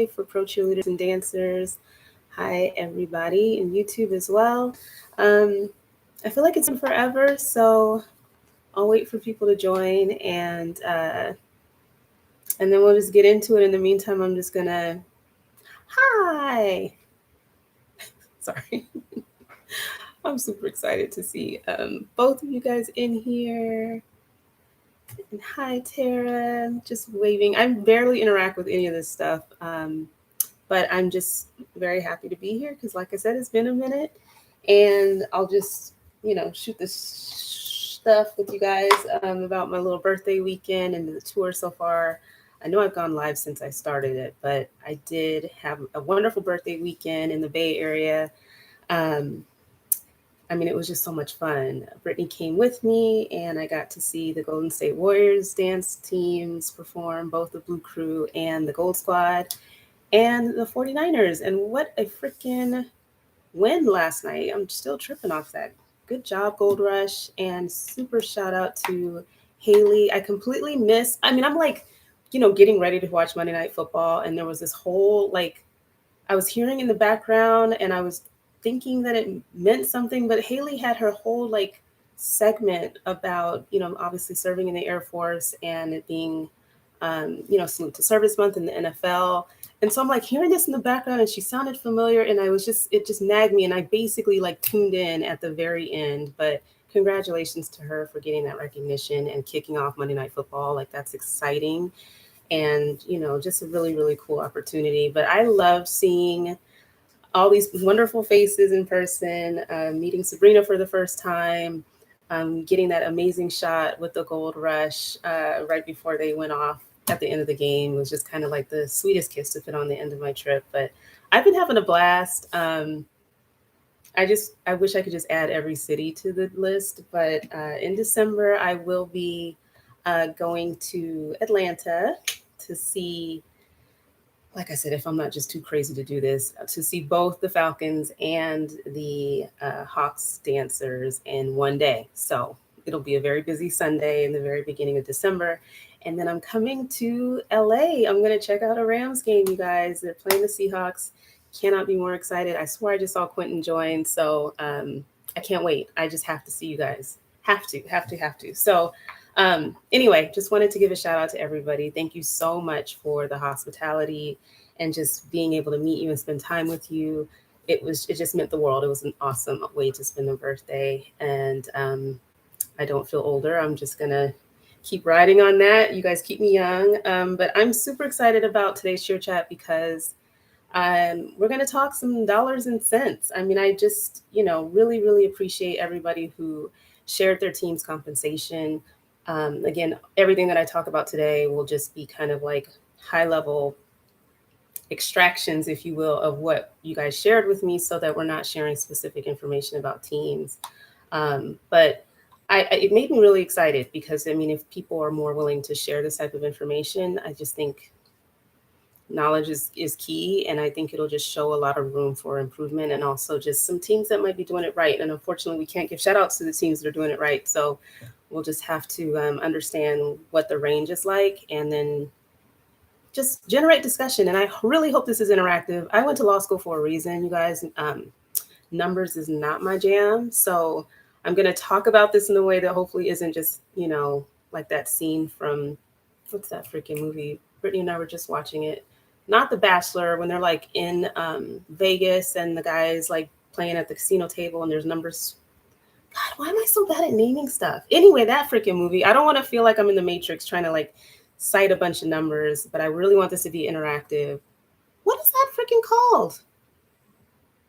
for pro cheerleaders and dancers. Hi, everybody, and YouTube as well. Um, I feel like it's been forever, so I'll wait for people to join, and then we'll just get into it. In the meantime, I'm just gonna hi. Sorry, I'm super excited to see both of you guys in here. And hi, Tara. Just waving. I barely interact with any of this stuff. But I'm just very happy to be here because, like I said, it's been a minute, and I'll just shoot this stuff with you guys about my little birthday weekend and the tour so far. I know I've gone live since I started it, but I did have a wonderful birthday weekend in the Bay Area. Um, I mean, it was just so much fun. Brittany came with me, and I got to see the Golden State Warriors dance teams perform, both the Blue Crew and the Gold Squad and the 49ers. And what a freaking win last night. I'm still tripping off that. Good job, Gold Rush. And super shout out to Haley. I completely missed. I mean, I'm like, getting ready to watch Monday Night Football. And there was this whole, like, I was hearing in the background and I was thinking that it meant something, but Haley had her whole, like, segment about, obviously serving in the Air Force and it being, Salute to Service Month in the NFL. And so I'm like hearing this in the background and she sounded familiar and it just nagged me. And I basically like tuned in at the very end, but congratulations to her for getting that recognition and kicking off Monday Night Football. Like that's exciting and, just a really, really cool opportunity. But I love seeing all these wonderful faces in person, meeting Sabrina for the first time, getting that amazing shot with the Gold Rush right before they went off at the end of the game was just kind of like the sweetest kiss to put on the end of my trip. But I've been having a blast. I wish I could just add every city to the list, but in December I will be going to Atlanta to see, like I said, if I'm not just too crazy to do this, to see both the Falcons and the Hawks dancers in one day. So it'll be a very busy Sunday in the very beginning of December. And then I'm coming to LA. I'm going to check out a Rams game, you guys. They're playing the Seahawks. Cannot be more excited. I swear I just saw Quentin join. So I can't wait. I just have to see you guys. Have to. So anyway, just wanted to give a shout out to everybody. Thank you so much for the hospitality and just being able to meet you and spend time with you. It just meant the world. It was an awesome way to spend a birthday. And I don't feel older. I'm just gonna keep riding on that. You guys keep me young. But I'm super excited about today's Cheer Chat because we're going to talk some dollars and cents. I mean, I just, really, really appreciate everybody who shared their team's compensation. Again, everything that I talk about today will just be kind of like high level extractions, if you will, of what you guys shared with me so that we're not sharing specific information about teams. But it made me really excited because, I mean, if people are more willing to share this type of information, I just think knowledge is key. And I think it'll just show a lot of room for improvement and also just some teams that might be doing it right. And unfortunately, we can't give shout outs to the teams that are doing it right. So we'll just have to understand what the range is like and then just generate discussion. And I really hope this is interactive. I went to law school for a reason, you guys. Numbers is not my jam. So I'm going to talk about this in a way that hopefully isn't just, like that scene from what's that freaking movie? Brittany and I were just watching it. Not The Bachelor, when they're like in Vegas and the guy's like playing at the casino table and there's numbers. God, why am I so bad at naming stuff? Anyway, that freaking movie. I don't want to feel like I'm in the Matrix trying to like cite a bunch of numbers, but I really want this to be interactive. What is that freaking called?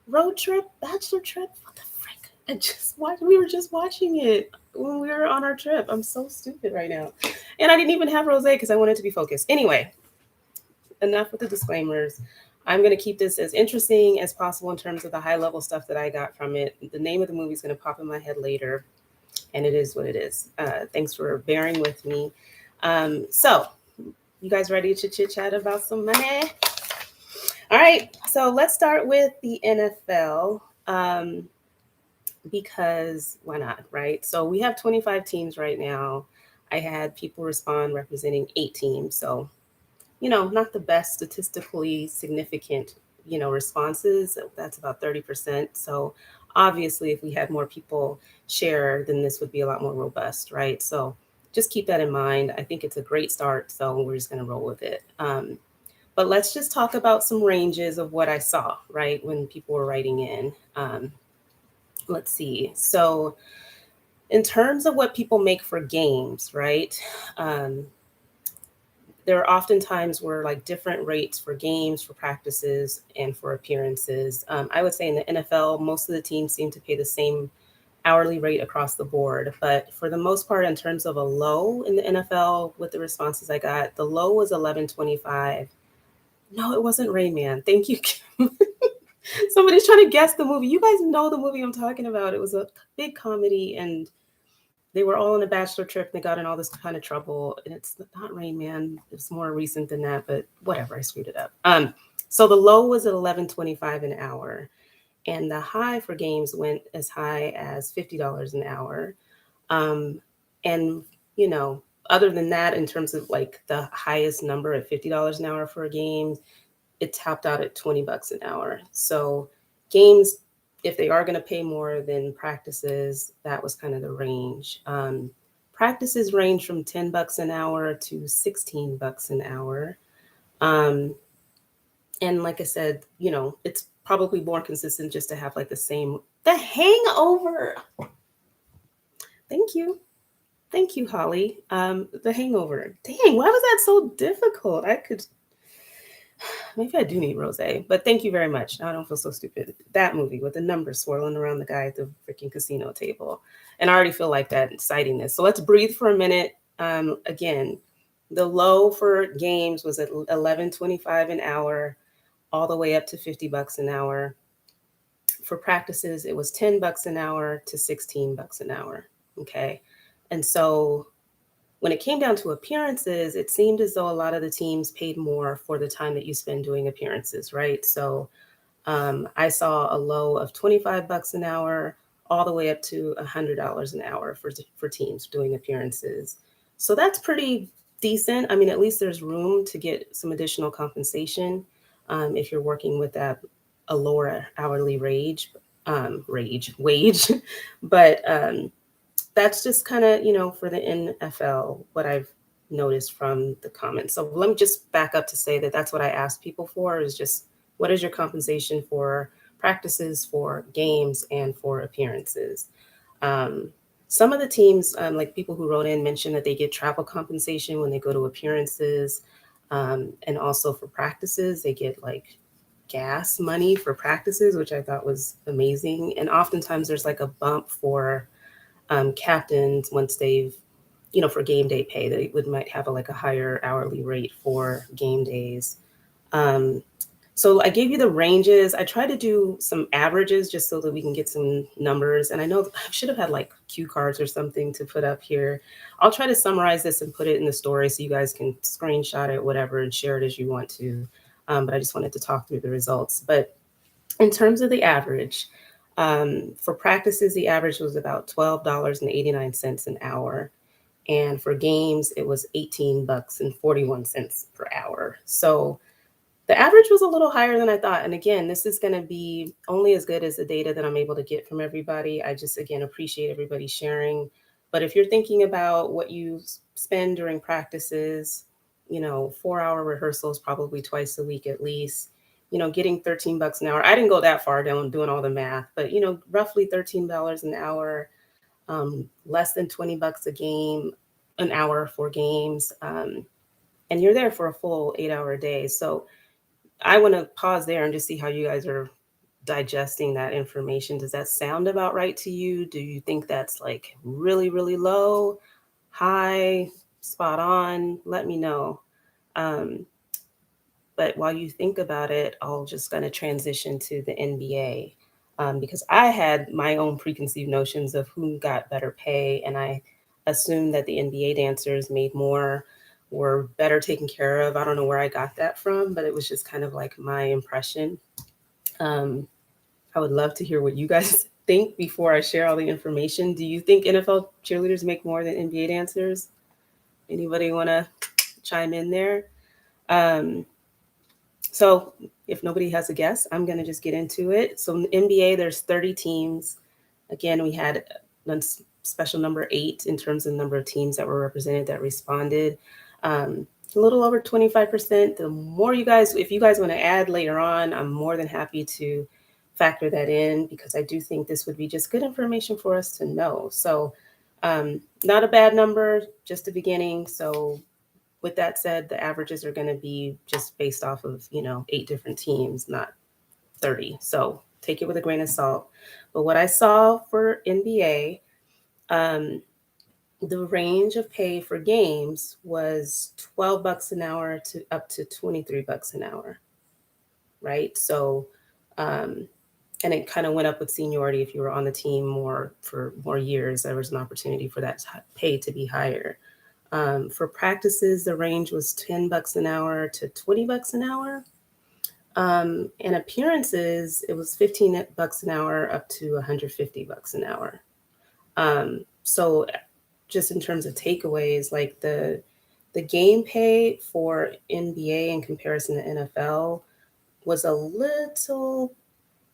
Road trip, bachelor trip. What the frick? I just watched. We were just watching it when we were on our trip. I'm so stupid right now, and I didn't even have rosé because I wanted to be focused. Anyway, enough with the disclaimers. I'm going to keep this as interesting as possible in terms of the high level stuff that I got from it. The name of the movie is going to pop in my head later, and it is what it is. Thanks for bearing with me. So, you guys ready to chit chat about some money? All right, so let's start with the NFL because why not, right? So we have 25 teams right now. I had people respond representing 8 teams. So not the best statistically significant, responses. That's about 30%. So obviously, if we had more people share, then this would be a lot more robust, right? So just keep that in mind. I think it's a great start. So we're just going to roll with it. But let's just talk about some ranges of what I saw, right, when people were writing in. Let's see. So, in terms of what people make for games, right? Um, there are often times where like different rates for games, for practices, and for appearances. I would say in the NFL, most of the teams seem to pay the same hourly rate across the board. But for the most part, in terms of a low in the NFL, with the responses I got, the low was 11.25. No, it wasn't Rayman. Thank you. Somebody's trying to guess the movie. You guys know the movie I'm talking about. It was a big comedy, and they were all on a bachelor trip. They got in all this kind of trouble, and it's not Rain Man. It's more recent than that, but whatever. I screwed it up. So the low was at 11.25 an hour, and the high for games went as high as $50 an hour. Um, and other than that, in terms of like the highest number at $50 an hour for a game, it topped out at $20 an hour. So games, if they are going to pay more than practices, that was kind of the range. Practices range from $10 an hour to $16 an hour. Um, and like I said, it's probably more consistent just to have like the same. The Hangover. Thank you. Thank you, Holly. The Hangover. Dang, why was that so difficult? Maybe I do need rose, but thank you very much. Now I don't feel so stupid. That movie with the numbers swirling around the guy at the freaking casino table. And I already feel like that citing this. So let's breathe for a minute. Again, the low for games was at 11.25 an hour, all the way up to $50 an hour. For practices, it was $10 an hour to $16 an hour. Okay. And so when it came down to appearances, it seemed as though a lot of the teams paid more for the time that you spend doing appearances, right? So I saw a low of $25 an hour, all the way up to $100 an hour for teams doing appearances. So that's pretty decent. I mean, at least there's room to get some additional compensation if you're working with a lower hourly wage. But that's just kind of, for the NFL, what I've noticed from the comments. So let me just back up to say that that's what I asked people for, is just what is your compensation for practices, for games, and for appearances. Some of the teams, like people who wrote in, mentioned that they get travel compensation when they go to appearances. And also for practices, they get like gas money for practices, which I thought was amazing. And oftentimes there's like a bump for captains once they've, for game day pay, they might have like a higher hourly rate for game days. Um, so I gave you the ranges. I tried to do some averages just so that we can get some numbers. And I know I should have had like cue cards or something to put up here. I'll try to summarize this and put it in the story so you guys can screenshot it, whatever, and share it as you want to. But I just wanted to talk through the results. But in terms of the average, for practices, the average was about $12.89 an hour. And for games, it was $18.41 per hour. So the average was a little higher than I thought. And again, this is going to be only as good as the data that I'm able to get from everybody. I just, again, appreciate everybody sharing. But if you're thinking about what you spend during practices, 4-hour rehearsals, probably twice a week at least, getting $13 an hour. I didn't go that far down doing all the math, but, roughly $13 an hour, less than $20 an hour for games. And you're there for a full 8-hour day. So I want to pause there and just see how you guys are digesting that information. Does that sound about right to you? Do you think that's like really, really low, high, spot on? Let me know. But while you think about it, I'll just kind of transition to the NBA because I had my own preconceived notions of who got better pay, and I assumed that the NBA dancers made more, were better taken care of. I don't know where I got that from, but it was just kind of like my impression. Um, I would love to hear what you guys think before I share all the information. Do you think NFL cheerleaders make more than NBA dancers? Anybody want to chime in there? Um, so if nobody has a guess, I'm going to just get into it. So in the NBA, there's 30 teams. Again, we had a special number 8 in terms of the number of teams that were represented that responded. A little over 25%. The more you guys, if you guys want to add later on, I'm more than happy to factor that in because I do think this would be just good information for us to know. So, not a bad number, just the beginning. So, with that said, the averages are going to be just based off of, 8 different teams, not 30. So, take it with a grain of salt. But what I saw for NBA, um, the range of pay for games was $12 an hour to up to $23 an hour, right? So, um, and it kind of went up with seniority. If you were on the team more for more years, there was an opportunity for that pay to be higher. For practices, the range was $10 an hour to $20 an hour. And appearances, it was $15 an hour up to $150 an hour. So just in terms of takeaways, like the game pay for NBA in comparison to NFL was a little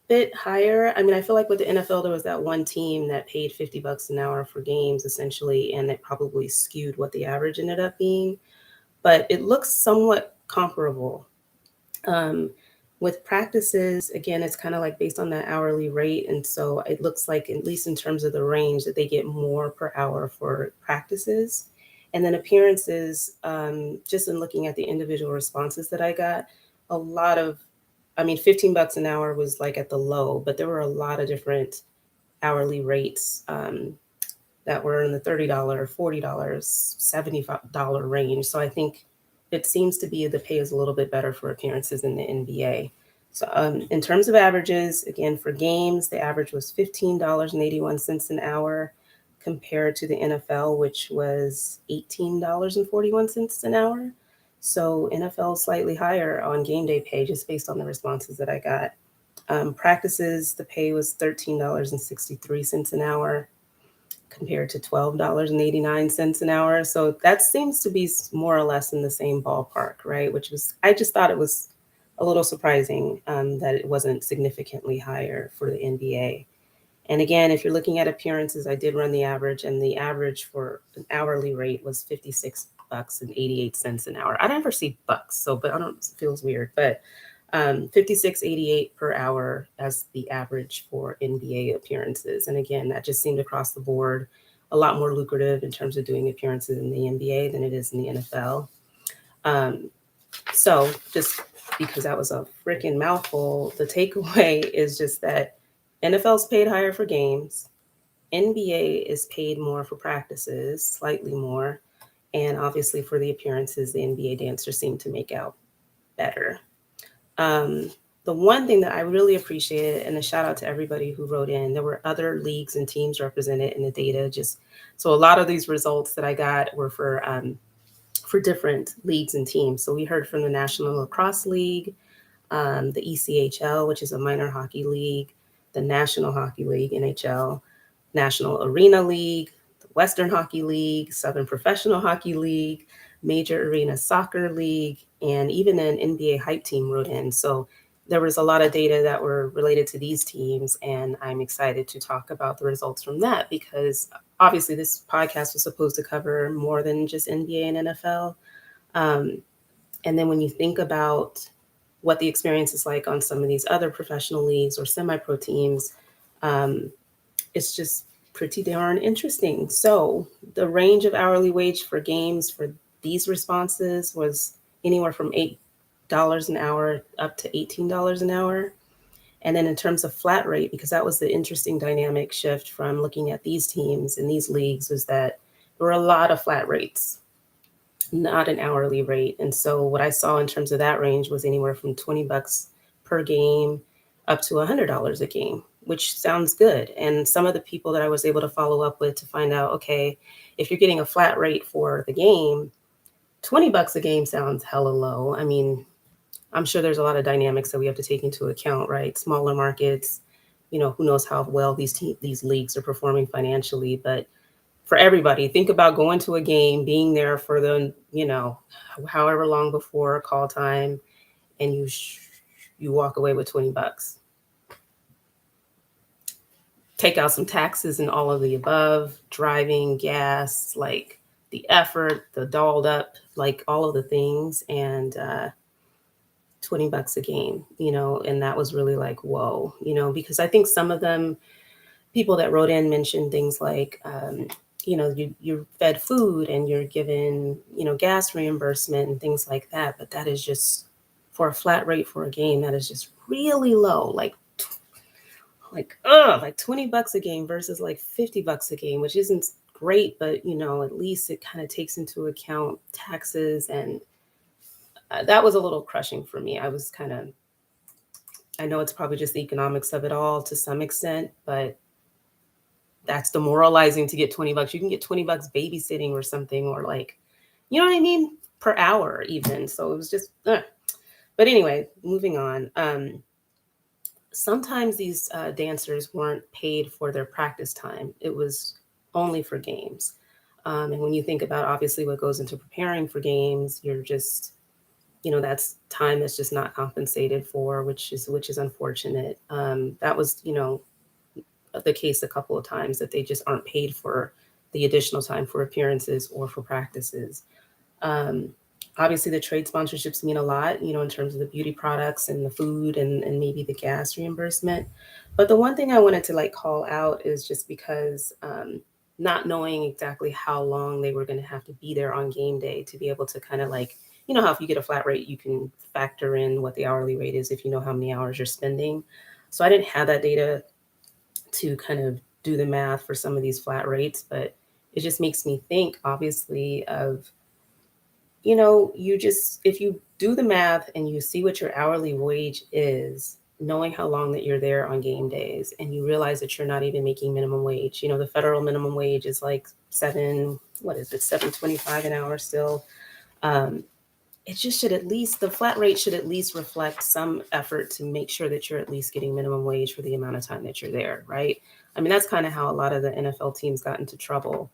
bit higher. I mean, I feel like with the NFL, there was that one team that paid $50 an hour for games essentially, and it probably skewed what the average ended up being. But it looks somewhat comparable. Um, with practices, again, it's kind of like based on that hourly rate. And so it looks like, at least in terms of the range, that they get more per hour for practices. And then appearances, just in looking at the individual responses that I got, a lot of, I mean, $15 an hour was like at the low, but there were a lot of different hourly rates that were in the $30, $40, $75 range. So I think it seems to be the pay is a little bit better for appearances in the NBA. So in terms of averages, again, for games, the average was $15.81 an hour compared to the NFL, which was $18.41 an hour. So NFL slightly higher on game day pay just based on the responses that I got. Practices, the pay was $13.63 an hour compared to $12.89 an hour. So that seems to be more or less in the same ballpark, right? Which was, I just thought it was a little surprising that it wasn't significantly higher for the NBA. And again, if you're looking at appearances, I did run the average, and the average for an hourly rate was $56.88 an hour. I never see bucks, so but I don't, it feels weird, but 56.88 per hour as the average for NBA appearances. And again, that just seemed across the board a lot more lucrative in terms of doing appearances in the NBA than it is in the NFL. So just because that was a freaking mouthful, the takeaway is just that NFL's paid higher for games. NBA is paid more for practices, slightly more. And obviously for the appearances, the NBA dancers seem to make out better. Um, the one thing that I really appreciated, and a shout out to everybody who wrote in, there were other leagues and teams represented in the data. Just so a lot of these results that I got were for different leagues and teams. So we heard from the National Lacrosse League, the ECHL, which is a minor hockey league, the National Hockey League (NHL), National Arena League, the Western Hockey League, Southern Professional Hockey League, Major Arena Soccer League, and even an NBA hype team wrote in. So there was a lot of data that were related to these teams, and I'm excited to talk about the results from that because obviously this podcast was supposed to cover more than just NBA and NFL. Um, and then when you think about what the experience is like on some of these other professional leagues or semi-pro teams, um, it's just pretty darn interesting. So the range of hourly wage for games for these responses was anywhere from $8 an hour up to $18 an hour. And then in terms of flat rate, because that was the interesting dynamic shift from looking at these teams and these leagues, was that there were a lot of flat rates, not an hourly rate. And so what I saw in terms of that range was anywhere from $20 per game up to $100 a game, which sounds good. And some of the people that I was able to follow up with to find out, okay, if you're getting a flat rate for the game, $20 a game sounds hella low. I mean, I'm sure there's a lot of dynamics that we have to take into account, right? Smaller markets, who knows how well these leagues are performing financially, but for everybody. Think about going to a game, being there for the, however long before call time, and you walk away with $20. Take out some taxes and all of the above, driving, gas, like the effort, the dolled up, like all of the things, and $20 a game, and that was really like, whoa, because I think some of them, people that wrote in mentioned things like, you're fed food and you're given, gas reimbursement and things like that. But that is just for a flat rate for a game, that is just really low. Like $20 a game versus like $50 a game, which isn't great, but at least it kind of takes into account taxes. And that was a little crushing for me. I know it's probably just the economics of it all to some extent, but that's demoralizing to get $20. You can get $20 babysitting or something, or like, you know what I mean? Per hour even. So it was just, but anyway, moving on. Sometimes these dancers weren't paid for their practice time. It was only for games. And when you think about obviously what goes into preparing for games, you're just, that's time that's just not compensated for, which is unfortunate. That was, the case a couple of times, that they just aren't paid for the additional time for appearances or for practices. Um, Obviously, the trade sponsorships mean a lot, in terms of the beauty products and the food and maybe the gas reimbursement. But the one thing I wanted to like call out is just because not knowing exactly how long they were going to have to be there on game day to be able to kind of like, how if you get a flat rate, you can factor in what the hourly rate is if you know how many hours you're spending. So I didn't have that data to kind of do the math for some of these flat rates, but it just makes me think, obviously, of, you just, if you do the math and you see what your hourly wage is, knowing how long that you're there on game days, and you realize that you're not even making minimum wage. The federal minimum wage is like what is it, 7.25 an hour still. Um, it just should at least, the flat rate should at least reflect some effort to make sure that you're at least getting minimum wage for the amount of time that you're there, right? I mean, that's kind of how a lot of the NFL teams got into trouble,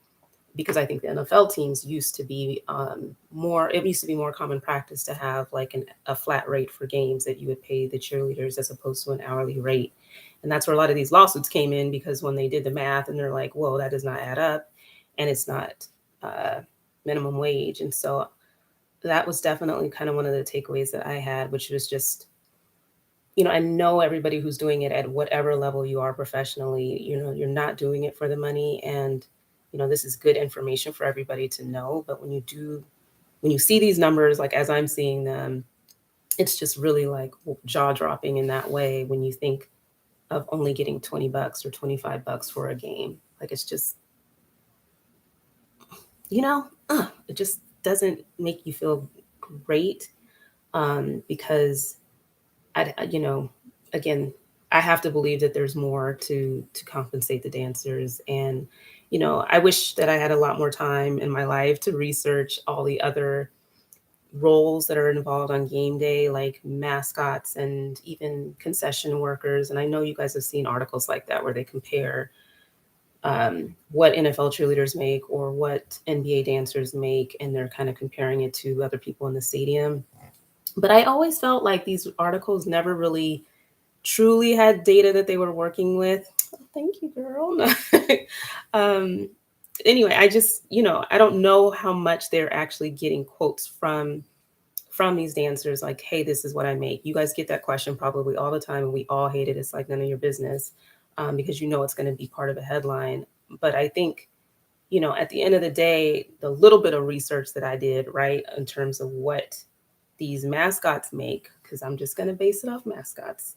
because I think the NFL teams used to be it used to be more common practice to have like a flat rate for games that you would pay the cheerleaders as opposed to an hourly rate. And that's where a lot of these lawsuits came in, because when they did the math and they're like, whoa, that does not add up, and it's not uh, minimum wage. And so that was definitely kind of one of the takeaways that I had, which was just, I know everybody who's doing it at whatever level you are professionally, you're not doing it for the money. And, this is good information for everybody to know. But when you see these numbers, like as I'm seeing them, it's just really like jaw dropping in that way when you think of only getting $20 or $25 for a game. Like it's just, it just doesn't make you feel great, because again, I have to believe that there's more to compensate the dancers. And, I wish that I had a lot more time in my life to research all the other roles that are involved on game day, like mascots and even concession workers. And I know you guys have seen articles like that where they compare what NFL cheerleaders make or what NBA dancers make, and they're kind of comparing it to other people in the stadium. But I always felt like these articles never really truly had data that they were working with. Oh, thank you, girl. um, anyway, I just, I don't know how much they're actually getting quotes from these dancers, like, hey, this is what I make. You guys get that question probably all the time, and we all hate it. It's like none of your business, because it's going to be part of a headline. But I think, at the end of the day, the little bit of research that I did, right, in terms of what these mascots make, because I'm just going to base it off mascots.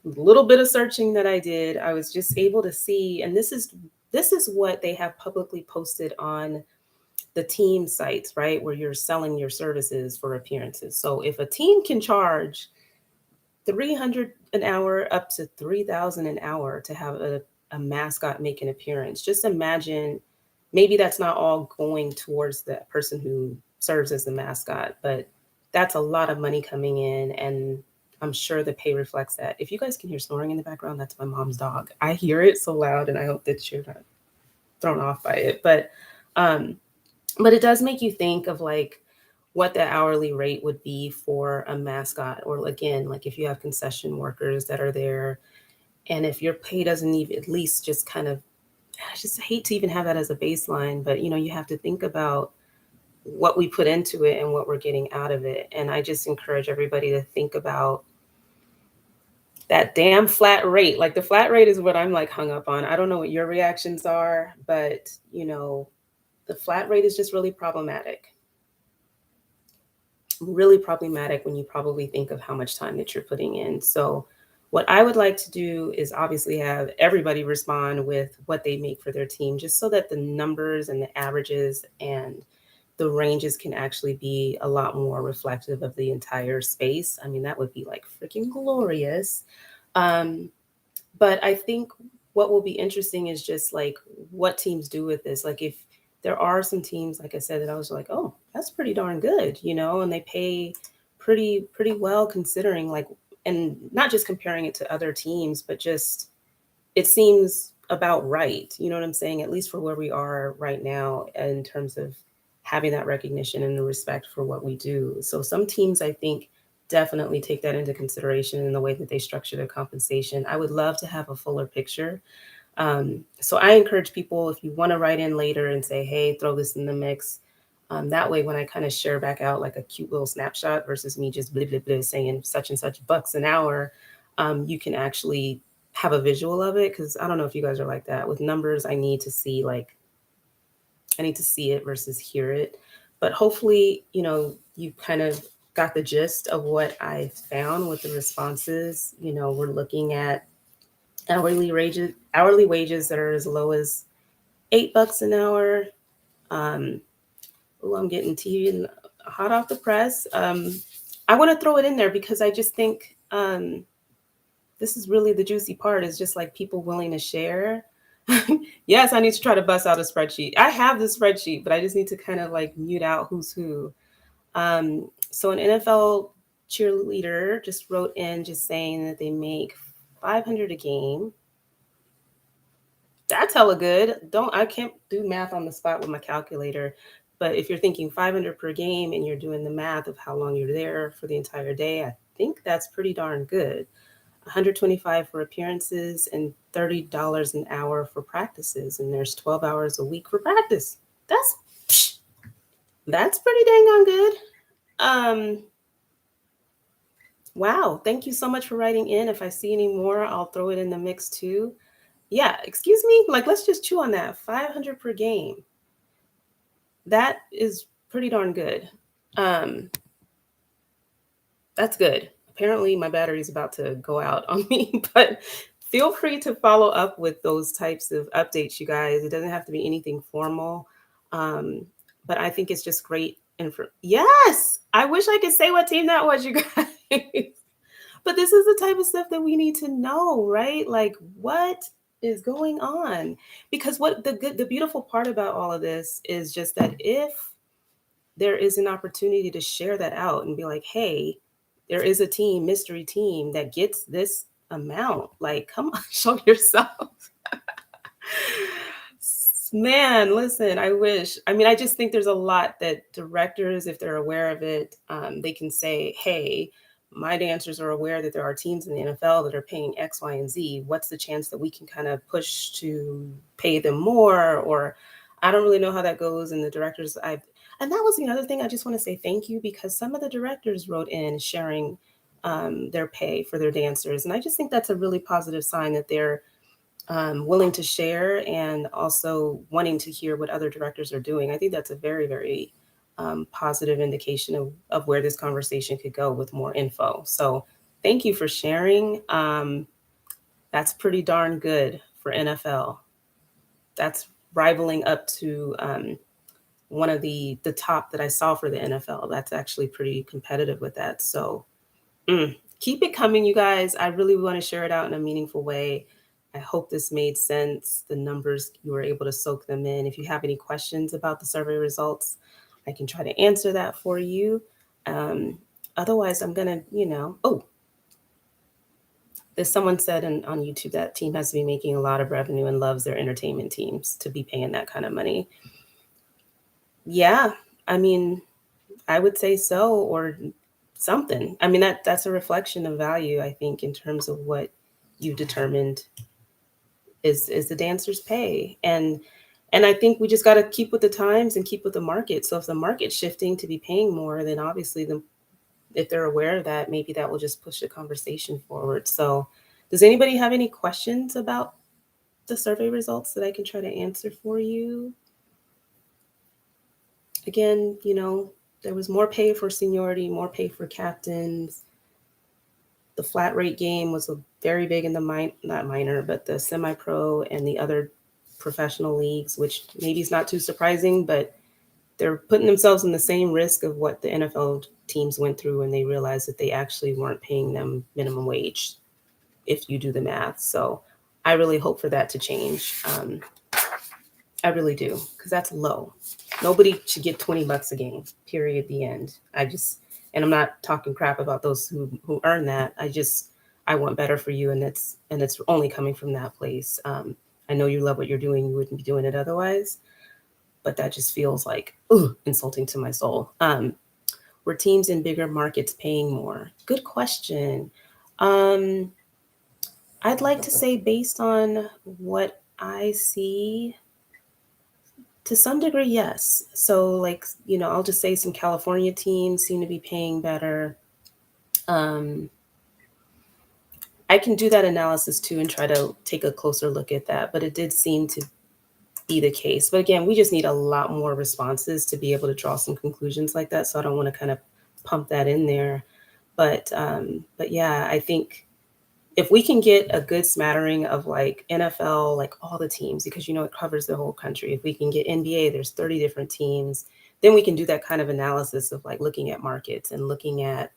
A little bit of searching that I did, I was just able to see, and this is what they have publicly posted on the team sites, right, where you're selling your services for appearances. So if a team can charge $300 an hour up to $3,000 an hour to have a mascot make an appearance, just imagine, maybe that's not all going towards the person who serves as the mascot, but that's a lot of money coming in, and I'm sure the pay reflects that. If you guys can hear snoring in the background, that's my mom's dog. I hear it so loud, and I hope that you're not thrown off by it. Um, but it does make you think of like what the hourly rate would be for a mascot, or again, like if you have concession workers that are there, and if your pay doesn't even at least just kind of, I just hate to even have that as a baseline, but you have to think about what we put into it and what we're getting out of it. And I just encourage everybody to think about that damn flat rate. Like the flat rate is what I'm like hung up on. I don't know what your reactions are, but the flat rate is just really problematic when you probably think of how much time that you're putting in. So what I would like to do is obviously have everybody respond with what they make for their team, just so that the numbers and the averages and the ranges can actually be a lot more reflective of the entire space. I mean, that would be like freaking glorious. Um, but I think what will be interesting is just like what teams do with this. Like if there are some teams, like I said, that I was like, oh, that's pretty darn good, and they pay pretty well considering, like, and not just comparing it to other teams, but just it seems about right. You know what I'm saying? At least for where we are right now in terms of having that recognition and the respect for what we do. So some teams, I think, definitely take that into consideration in the way that they structure their compensation. I would love to have a fuller picture. So I encourage people, if you want to write in later and say, hey, throw this in the mix. That way, when I kind of share back out like a cute little snapshot versus me just blah, blah, blah, saying such and such bucks an hour, you can actually have a visual of it. Cause I don't know if you guys are like that with numbers. I need to see it versus hear it. But hopefully, you kind of got the gist of what I found with the responses. We're looking at hourly wages that are as low as $8 an hour. Um, oh, I'm getting tea hot off the press. I want to throw it in there because I just think this is really the juicy part, is just like people willing to share. Yes, I need to try to bust out a spreadsheet. I have the spreadsheet, but I just need to kind of like mute out who's who. So an NFL cheerleader just wrote in just saying that they make 500 a game. That's hella good. I can't do math on the spot with my calculator. But if you're thinking 500 per game and you're doing the math of how long you're there for the entire day, I think that's pretty darn good. 125 for appearances and $30 an hour for practices, and there's 12 hours a week for practice. That's that's pretty dang on good. Um, wow, thank you so much for writing in. If I see any more, I'll throw it in the mix too. Yeah, excuse me. Like, let's just chew on that. 500 per game. That is pretty darn good. Um, that's good. Apparently, my battery is about to go out on me, but feel free to follow up with those types of updates, you guys. It doesn't have to be anything formal, um, but I think it's just great. Yes, I wish I could say what team that was, you guys. But this is the type of stuff that we need to know, right? Like, what is going on? Because what the beautiful part about all of this is just that if there is an opportunity to share that out and be like, hey, there is a team, mystery team, that gets this amount. Like, come on, show yourself. Man, listen, I wish. I mean, I just think there's a lot that directors, if they're aware of it, they can say, hey, my dancers are aware that there are teams in the NFL that are paying X, Y, and Z. What's the chance that we can kind of push to pay them more? Or I don't really know how that goes. And the directors, and that was the other thing. I just want to say thank you, because some of the directors wrote in sharing their pay for their dancers. And I just think that's a really positive sign that they're willing to share and also wanting to hear what other directors are doing. I think that's a very, very positive indication of where this conversation could go with more info. So thank you for sharing. That's pretty darn good for NFL. That's rivaling up to one of the top that I saw for the NFL. That's actually pretty competitive with that. So keep it coming, you guys. I really want to share it out in a meaningful way. I hope this made sense. The numbers, you were able to soak them in. If you have any questions about the survey results, I can try to answer that for you. Um, Otherwise, I'm going to, oh, There's someone said on YouTube that team has to be making a lot of revenue and loves their entertainment teams to be paying that kind of money. Yeah, I mean, I would say so, or something. I mean, that's a reflection of value, I think, in terms of what you determined is the dancer's pay. And I think we just got to keep with the times and keep with the market. So if the market's shifting to be paying more, then obviously if they're aware of that, maybe that will just push the conversation forward. So does anybody have any questions about the survey results that I can try to answer for you? Again, there was more pay for seniority, more pay for captains. The flat rate game was very big in the not minor, but the semi-pro and the other professional leagues, which maybe is not too surprising, but they're putting themselves in the same risk of what the NFL teams went through when they realized that they actually weren't paying them minimum wage, if you do the math. So I really hope for that to change. I really do, because that's low. Nobody should get $20 a game, period, the end. And I'm not talking crap about those who earn that. I want better for you, and it's only coming from that place. I know you love what you're doing. You wouldn't be doing it otherwise, but that just feels like insulting to my soul. Were teams in bigger markets paying more? Good question. Um, I'd like to say, based on what I see, to some degree, yes. So, like, I'll just say some California teams seem to be paying better. Um, I can do that analysis too and try to take a closer look at that, but it did seem to be the case. But again, we just need a lot more responses to be able to draw some conclusions like that. So I don't want to kind of pump that in there. But yeah, I think if we can get a good smattering of like NFL, like all the teams, because it covers the whole country. If we can get NBA, there's 30 different teams, then we can do that kind of analysis of like looking at markets and looking at,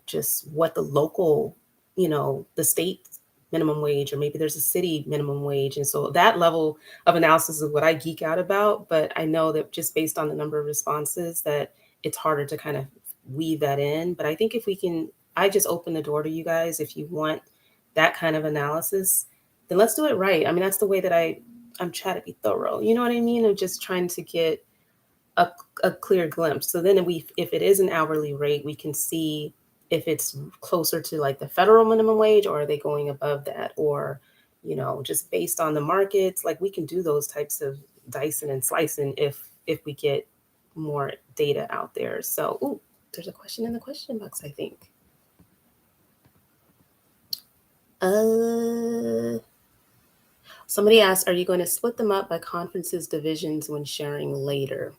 just what the local, the state minimum wage, or maybe there's a city minimum wage. And so that level of analysis is what I geek out about. But I know that just based on the number of responses that it's harder to kind of weave that in. But I think if we can, I just open the door to you guys. If you want that kind of analysis, then let's do it right. I mean, that's the way that I'm trying to be thorough. You know what I mean? Of just trying to get a, a clear glimpse. So then if it is an hourly rate, we can see if it's closer to like the federal minimum wage, or are they going above that, or, just based on the markets, like we can do those types of dicing and slicing if we get more data out there. So, there's a question in the question box, I think. Somebody asked, are you going to split them up by conferences, divisions when sharing later?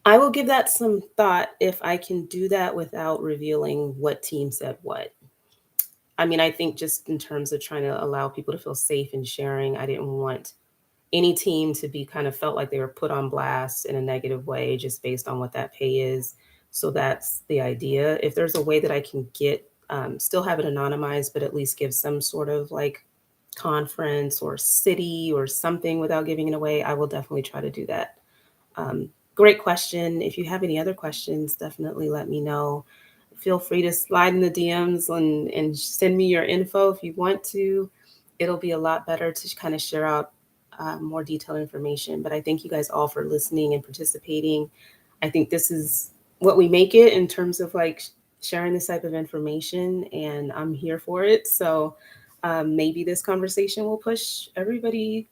I will give that some thought if I can do that without revealing what team said what. I mean, I think just in terms of trying to allow people to feel safe in sharing, I didn't want any team to be kind of felt like they were put on blast in a negative way just based on what that pay is. So that's the idea. If there's a way that I can still have it anonymized, but at least give some sort of like conference or city or something without giving it away, I will definitely try to do that. Great question. If you have any other questions, definitely let me know. Feel free to slide in the DMs and send me your info if you want to. It'll be a lot better to kind of share out more detailed information. But I thank you guys all for listening and participating. I think this is what we make it in terms of like sharing this type of information, and I'm here for it. So maybe this conversation will push everybody,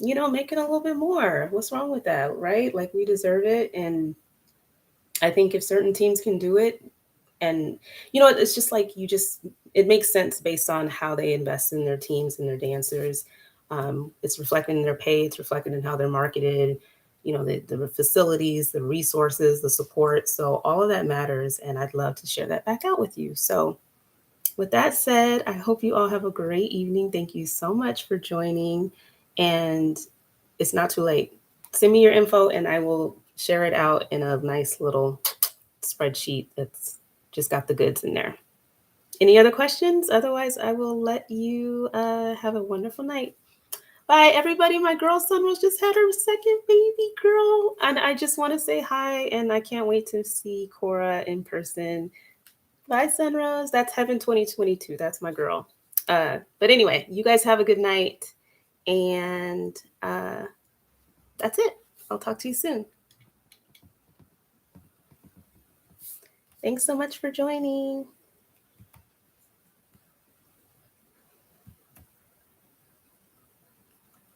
make it a little bit more. What's wrong with that, right? Like we deserve it. And I think if certain teams can do it, and it's just like it makes sense based on how they invest in their teams and their dancers. It's reflected in their pay, it's reflected in how they're marketed, the facilities, the resources, the support. So all of that matters, and I'd love to share that back out with you. So with that said, I hope you all have a great evening. Thank you so much for joining, and it's not too late. Send me your info and I will share it out in a nice little spreadsheet that's just got the goods in there. Any other questions? Otherwise, I will let you have a wonderful night. Bye, everybody. My girl Sunrose just had her second baby girl. And I just want to say hi, and I can't wait to see Cora in person. Bye, Sunrose. That's Heaven 2022. That's my girl. But anyway, you guys have a good night. And that's it. I'll talk to you soon. Thanks so much for joining.